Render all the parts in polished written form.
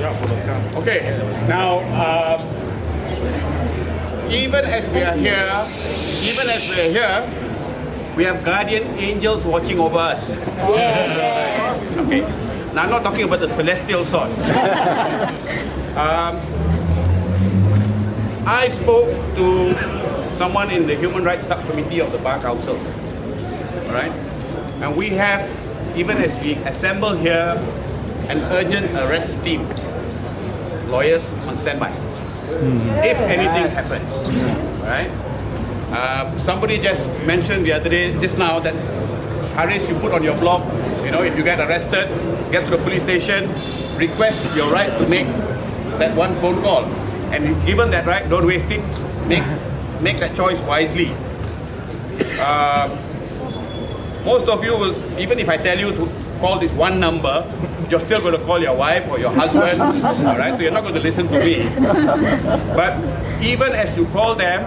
Okay, now even as we are here, we have guardian angels watching over us. Yes. Okay, now I'm not talking about the celestial sort. I spoke to someone in the Human Rights Subcommittee of the Bar Council, all right? And we have, even as we assemble here, an urgent arrest team, lawyers on standby, if anything happens, all right? Somebody just mentioned the other day, just now, that Haris, you put on your blog, you know, if you get arrested, get to the police station, request your right to make that one phone call. And given that right, don't waste it. Make that choice wisely. Most of you will, even if I tell you to call this one number, you're still going to call your wife or your husband, all right? So you're not going to listen to me. But even as you call them,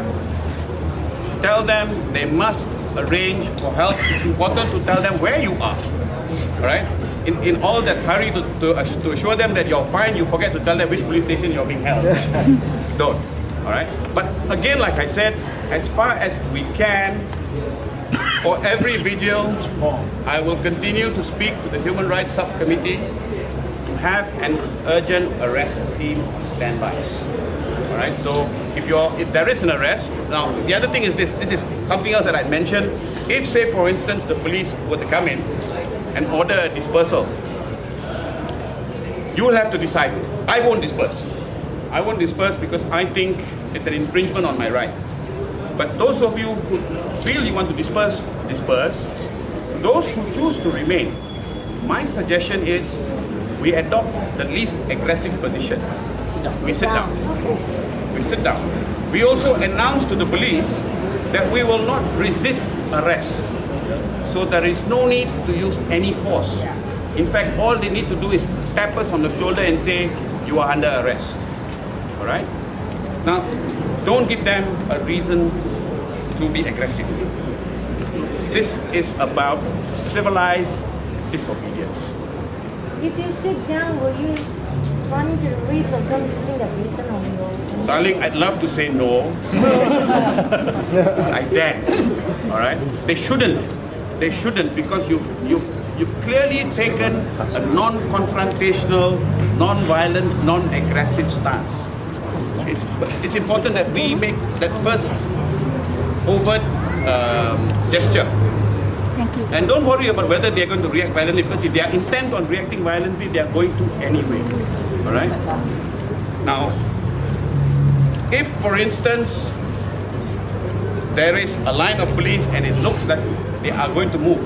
tell them they must arrange for help. It's important to tell them where you are, all right? In all that hurry to assure them that you're fine, you forget to tell them which police station you're being held. Don't, all right? But again, like I said, as far as we can, for every vigil, I will continue to speak to the Human Rights Subcommittee to have an urgent arrest team on standby. All right. So if there is an arrest, now the other thing is this is something else that I mentioned. If, say, for instance, the police were to come in and order a dispersal, you will have to decide. I won't disperse. I won't disperse because I think it's an infringement on my right. But those of you who feel you want to disperse, disperse. Those who choose to remain, my suggestion is we adopt the least aggressive position. We sit down. We sit down. We also announce to the police that we will not resist arrest. So there is no need to use any force. In fact, all they need to do is tap us on the shoulder and say, you are under arrest. All right? Now, don't give them a reason to be aggressive. This is about civilized disobedience. If you sit down, will you run into the risk of them using the beaten on you? Darling, I'd love to say no. I dare. All right? They shouldn't. They shouldn't, because you've clearly taken a non-confrontational, non-violent, non-aggressive stance. It's important that we make that first overt gesture. Thank you. And don't worry about whether they're going to react violently, because if they are intent on reacting violently, they are going to anyway. All right? Now, if, for instance, there is a line of police and it looks like they are going to move,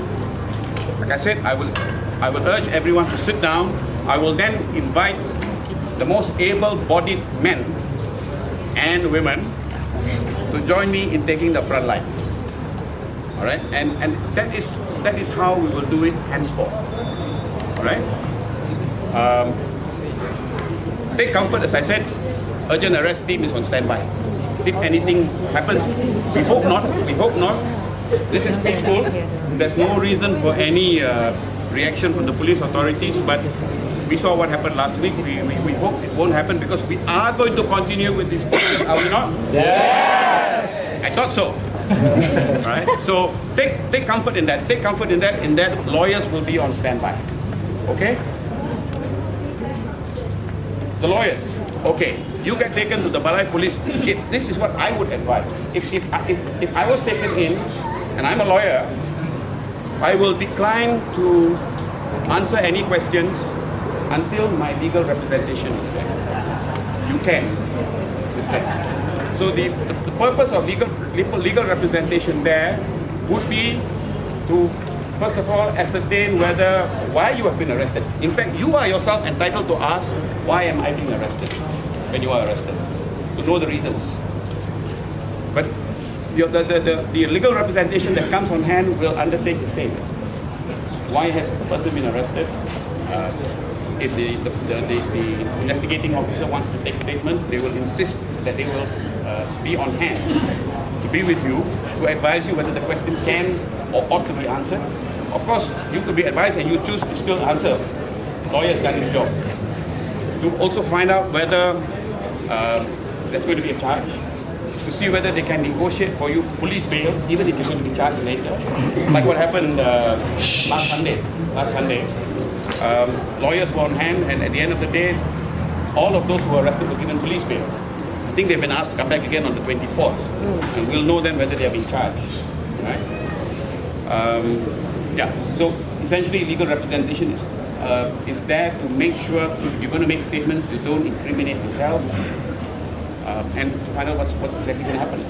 like I said, I will urge everyone to sit down. I will then invite the most able-bodied men and women to join me in taking the front line. All right, and that is how we will do it henceforth. All right. Take comfort, as I said. Urgent arrest team is on standby. If anything happens, we hope not. We hope not. This is peaceful. There's no reason for any reaction from the police authorities. But we saw what happened last week. We hope it won't happen, because we are going to continue with this process, are we not? Yes! I thought so. All right. So take comfort in that. Take comfort in that. In that, lawyers will be on standby. Okay? The lawyers. Okay. You get taken to the Balai Police. This is what I would advise. If I was taken in, and I'm a lawyer, I will decline to answer any questions until my legal representation is there. You can. So the purpose of legal representation there would be to, first of all, ascertain why you have been arrested. In fact, you are yourself entitled to ask, why am I being arrested when you are arrested? To know the reasons. But the legal representation that comes on hand will undertake the same. Why has the person been arrested? If the investigating officer wants to take statements, they will insist that they will be on hand to be with you, to advise you whether the question can or ought to be answered. Of course, you could be advised and you choose to still answer. Lawyer's done his job. to also find out whether there's going to be a charge, to see whether they can negotiate for you police bail, even if you're going to be charged later. Like what happened last Sunday. Lawyers were on hand, and at the end of the day, all of those who were arrested were given police bail. I think they've been asked to come back again on the 24th, and we'll know then whether they have been charged. Right? Yeah. So essentially, legal representation is there to make sure if you're going to make statements, you don't incriminate yourself, and to find out what's exactly going to happen.